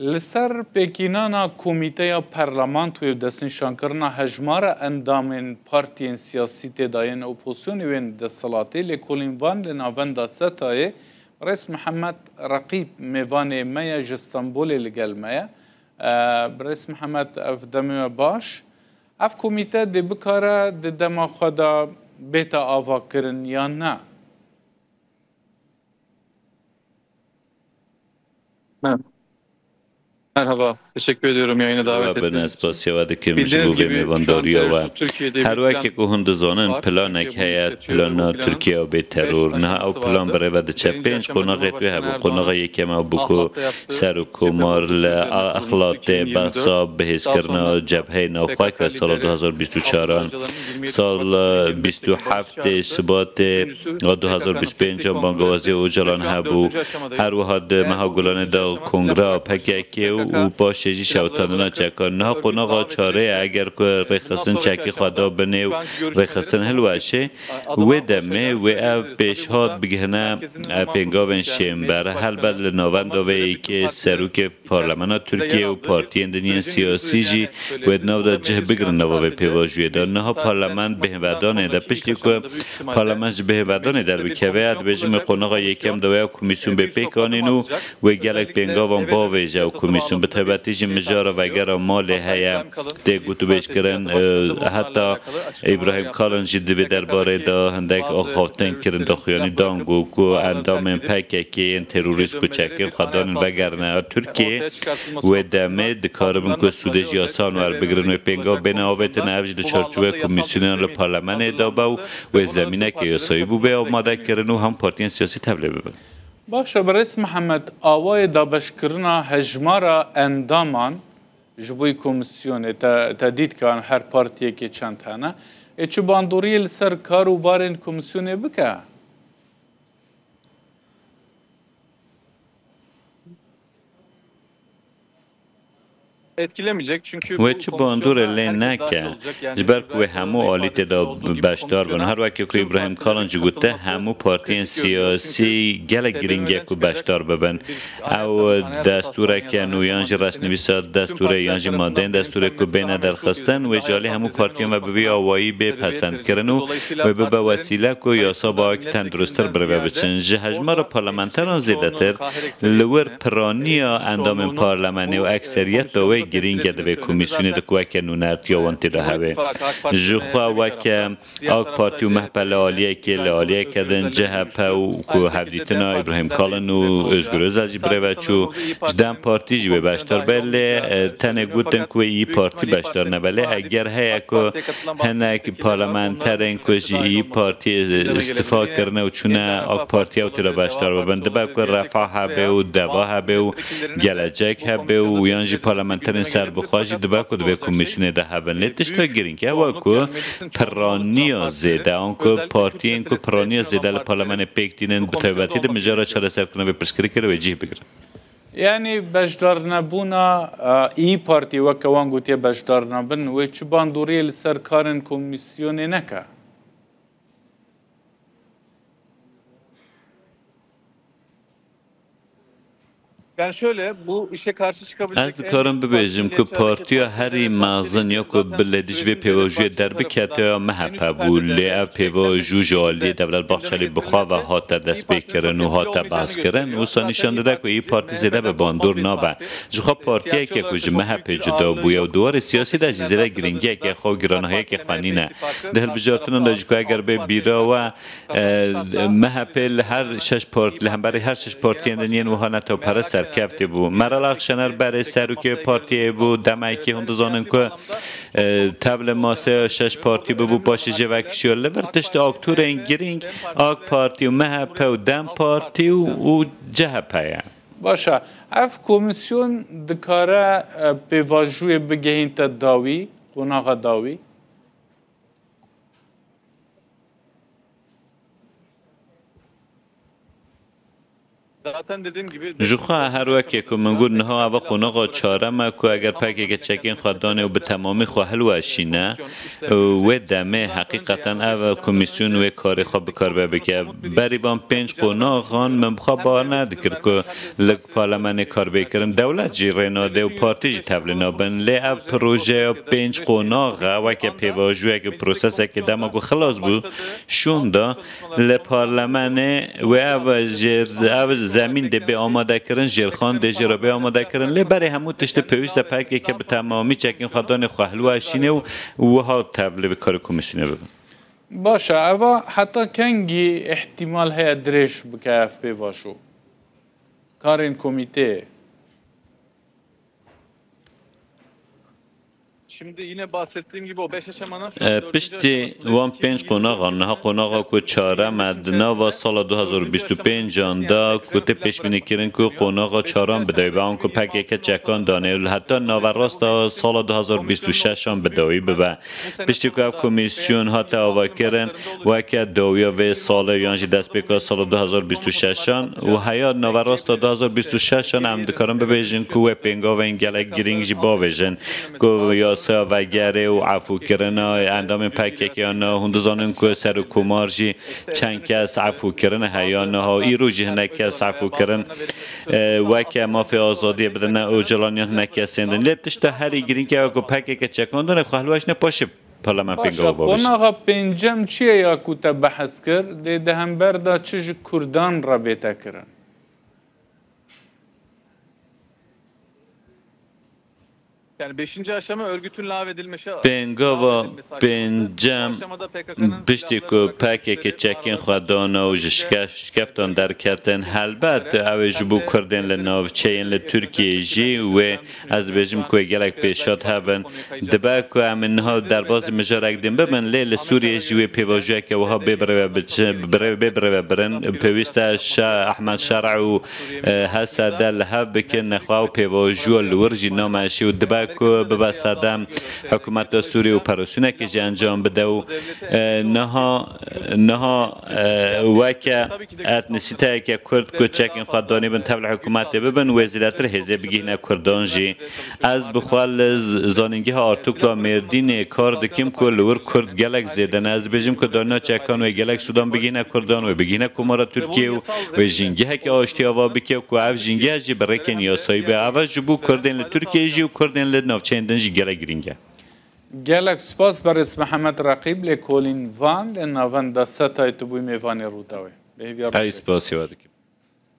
لسر پیکینانا کمیته پارلمان توی دستین شانکرنا هجمار اندامین پارتین سیاسی تداین اپوزیسیون وین دستلاتی لکولین وان لناوند ستای رئیس محمد رقیب میوان میا جستانبول لگل میا رئیس محمد اف دمی باش اف کمیته دی بکاره دی دما خدا بیتا آوا کرن یا نه؟ Merhaba, teşekkür ediyorum yayına davet ettiğiniz için. Spasiya dikirmiş bu میوانداریا و هر وقت که هند زانن پلانک هیئت پلان ترکیه و به ترور نه او پلان برای ود چپنج قناقه توی هبو قناقه یکم او بکو سر و کمار اخلاط بحثا بحث کرنا جبهه نوخواه که سال 2024 سال 27 ثبات 2025 بانگوازی او جلان هبو هر وحد مها گلانه دا کنگره پکیکی و باشجی شوتاننا چکان نه قناقا چاره اگر که رخصن چکی خدا بنه و رخصن هلوشه و دمه و او پیشهاد بگهنه پنگاون شنبر هل بد لناوند و که سروک پارلمان ترکیه و پارتی اندنین سیاسی جی و ادناو دا جه بگرن نواوه پیواجوی دا نه پارلمان بهودانه دا پشتی که پارلمان بهودانه در بکوه اد بجم قناقا یکم دوی کمیسیون به پیکانینو و گلک پنگاون باوه جو کمیسیون به تبتیج مجارا وگر مال هیا ده گوتو بیش کرن حتی ابراهیم کالن جدی درباره دا هندک آخافتن کرن داخیانی دانگو کو اندام پککی این تروریست کوچکی خدان وگرنه ترکیه و دمه دکاربون که سودش یاسان ور بگرن و پنگا بین آویت نوج دو چارچوه کمیسیونان لپارلمان ادابه و زمینه که یاسایی بو به آماده کرن و هم پارتیان سیاسی تبلیغ ببن. باشه برئیس محمد آوای دابشکرنا هجمارا اندامان جبوی کمیسیون تدید که هر پارتیه که چند هنه چه باندوری لسر کار و بارین کمیسیونه بکه؟ etkilemeyecek çünkü و چه باندور لین نکه جبر که همو آلیت دا بشدار بن هر وقت که ابراهیم کالان جگوته همو پارتین سیاسی گل گرینگه که بشدار ببن او دستوره که نویانج رس نویساد دستوره یانج مادین دستوره که بین درخستن و جالی همو پارتین و بوی آوایی به پسند کرنو و به وسیله که یاسا با که تندرستر بروه بچن جهجمار پارلمانتران زیده تر لور پرانیا اندام پارلمانی و اکثریت دوی گرینگ دوی کمیسیون دکوه که نونرتی آوانتی ده هوه جخوا وکه آگ پارتی و محپل آلیه که لالیه کدن جه پاو که هفدیتنا ابراهیم کالن و ازگروز ازی بره چو جدن پارتی جوی بشتار بله تنه گوتن که ای پارتی بشتار نبله اگر هیا که هنک پارلمانترین که جی ای پارتی استفا کرنه و چونه آگ پارتی او تیرا بشتار ببنده با که رفاه هبه و دوا هبه و گلجک هبه و یانجی پارلمانترین سر بخواهی دبا که دوی کمیسیون ده هبن لیتش تا گرین که هوا که پرانیا زیده آنکه پارتی اینکه پرانیا زیده لپارلمان پیکتینن بطایباتی ده مجارا چاله سر کنه و پرسکری کرده و جیه بگرن یعنی بجدار نبونا ای پارتی وکه وانگوتی بجدار نبن و چه باندوری لسر کارن کمیسیون نکه Yani şöyle bu işe karşı çıkabilecek از کارم ببیجم که پارتیا هری مازن یا که بلدیش به پیواجوی در بکته یا محپه بود لی پیواجو جالی دولت باخچالی بخواه و هاتا دست بکرن و هاتا بحث کرن و سانیشان داده که این پارتی زیده به باندور نابه جخوا پارتیا که کج محپه جدا بویا و دوار سیاسی در جزیره گرینگی که خواه گرانهایی که خوانینه ده بجارتنان داشت که اگر به بیرا و محپه هر شش پارتی لهمبری هر شش پارتی اندنین و ها نتا پرسر کفته بو مرال شنر برای سروک پارتی بو دمایی که هند زانن که تبل ماسه شش پارتی بو باشه جوکشی و لورتشت آکتور این گرینگ آک پارتی و مهپه و دم پارتی و جهپه باشه اف کمیسیون دکاره پیواجوی بگهین تا داوی قناغ داوی zaten dediğim gibi جوخا هر وقت که من گفت نه اول قناق چهارم کو اگر پاکی که چکین خدانه و به تمامی خواهل و اشینه و دمه حقیقتا اول کمیسیون و کاری خواب بکار ببکه بری بام 5 قناقان من بخواب بار ندکر که لگ پارلمان کار بکرم دولت جی رناده و پارتی جی تبلینا بن لی اف پروژه 5 قناق و که پیواجوه که پروسس که دما کو خلاص بو شون دا ل پارلمان و اول زمین ده به آماده کردن جرخان ده جرا به آماده کردن لی برای همون تشت پیوست پاکی که به تمامی چکین خدان خواهلو اشینه و ها تبلیغ کار کمیسیونه ببن باشه اوا حتی کنگی احتمال هیا درش بکه پیواشو کارین کمیته Şimdi yine bahsettiğim gibi o 5 aşamanın پشتی وان 5 قناقا نها قناقا کو چهارم مدنا و سال 2025 آندا کو ته پیش بینی کردن کو قناقا چهارم بدوی و آن کو پک که چکان دانه حتی نوراست سال 2026 آن بدوی ببا پشتی کو کمیسیون ها تاوا کردن و که دویا و سال یانجی دست بکا سال 2026 و حیات نوراست 2026 هم دکارم ببیجن کو پنگا و انگلک گرینگ جی باویجن کو یا و گره و عفو کردن اندام پکه که آنها هندزانن که سر و کمارجی چند کس عفو کردن هیانه ها ای رو جه نکس عفو کردن و که مافی آزادی بدن اوجلانیان نکسیندن لیتش تا هری گرین که اگه پکه که چکاندن خواهلوش نپاشه پارلمان پنگاه باشه قناغا پنجم چیه یا کتا بحث کرد ده هم بردا چج کردان را بیتا کرن Yani 5. aşama örgütün lağvedilmesi. پنگاه و پنجم پشتی که پاکی که چکین خودانه و شکفتان در کتن البته اوج بو کردن لناوچین لترکیه جی و از بجم که گلک پیشات هبن دبا که امنها در باز مجارک دیم ببن لیل سوریه جی و پیواجوه که وها ببره برن پیوسته احمد شرع و حسد لحب بکن نخواه پیواجوه لورجی نامشی و دبا که ببسادم حکومت سوریه و پروسونه که جه انجام بده و نها وکه اتنسیته که کرد که چکین خواهدانی بن تبل حکومت ببن وزیرت رهزه بگیهنه کردان جی از بخوال زانینگی ها آرتوکلا مردین کار دکیم که لور کرد گلک زیدن از بجیم که دانا چکان و گلک سودان بگیهنه کردان و بگیهنه کمارا ترکیه و جنگی ها که آشتی آوا بکه و که اف جنگی ها جی برکن یاسایی به اف جبو کردن لترکیه جی و کردن لنافچندن جی گلک گرینگه گلک سپاس بر اسم محمد رقیب لکولین وان لناوند ستای تبوی میوانی روتاوی ای سپاسی وادکی